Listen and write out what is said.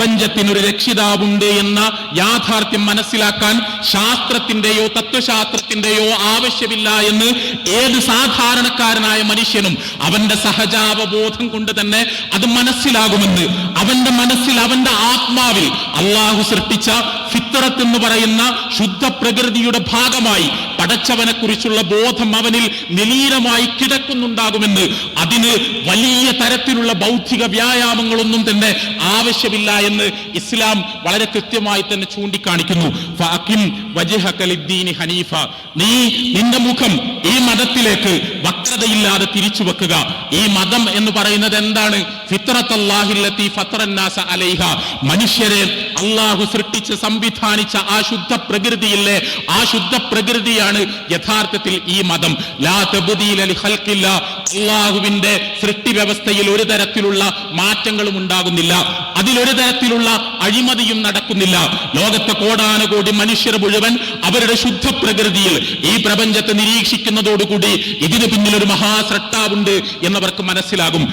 പ്രപഞ്ചത്തിനൊരു രക്ഷിതാവുണ്ട് എന്ന യാഥാർത്ഥ്യം മനസ്സിലാക്കാൻ ശാസ്ത്രത്തിന്റെയോ തത്വശാസ്ത്രത്തിന്റെയോ ആവശ്യമില്ല എന്ന് ഏത് സാധാരണക്കാരനായ മനുഷ്യനും അവന്റെ സഹജാവബോധം കൊണ്ട് തന്നെ അത് മനസ്സിലാകുമെന്ന് അവന്റെ മനസ്സിൽ, അവന്റെ ആത്മാവിൽ അള്ളാഹു സൃഷ്ടിച്ച ഫിത്രത്ത് എന്ന് പറയുന്ന ശുദ്ധ പ്രകൃതിയുടെ ഭാഗമായി പടച്ചവനെ കുറിച്ചുള്ള ബോധം അവനിൽ നിലീനമായി കിടക്കുന്നുണ്ടാകുമെന്ന്, അതിന് വലിയ തരത്തിലുള്ള ബൗദ്ധിക വ്യായാമങ്ങളൊന്നും തന്നെ ആവശ്യമില്ല എന്ന് ഇസ്ലാം വളരെ കൃത്യമായി തന്നെ ചൂണ്ടിക്കാണിക്കുന്നു. ഫഅഖിം വജ്ഹക ലിദ്ദീനി ഹനീഫ, നീ നിന്റെ മുഖം ഈ മതത്തിലേക്ക് വക്രതയില്ലാതെ തിരിച്ചു വെക്കുക. ഈ മതം എന്ന് പറയുന്നത് എന്താണ്? ഫിത്രത്തല്ലാഹില്ലത്തി ഫത്തറന്നാസ അലൈഹ, മനുഷ്യരെ അള്ളാഹു സൃഷ്ടിച്ച് സംവിധാനിച്ച ആ ശുദ്ധ പ്രകൃതിയില്ലേ, ആ ശുദ്ധ പ്രകൃതിയാണ് യഥാർത്ഥത്തിൽ ഈ മതം. ലാ തബ്ദീല ലിഖൽഖില്ല, അള്ളാഹുവിന്റെ സൃഷ്ടി വ്യവസ്ഥയിൽ ഒരു തരത്തിലുള്ള മാറ്റങ്ങളും ഉണ്ടാകുന്നില്ല, അതിലൊരു തരത്തിലുള്ള അഴിമതിയും നടക്കുന്നില്ല. ലോകത്തെ കോടാനുകോടി മനുഷ്യർ മുഴുവൻ അവരുടെ ശുദ്ധ പ്രകൃതിയിൽ ഈ പ്രപഞ്ചത്തെ നിരീക്ഷിക്കുന്നതോടുകൂടി ഇതിന് പിന്നിൽ ഒരു മഹാസ്രഷ്ടാവുണ്ട് എന്നവർക്ക് മനസ്സിലാകും.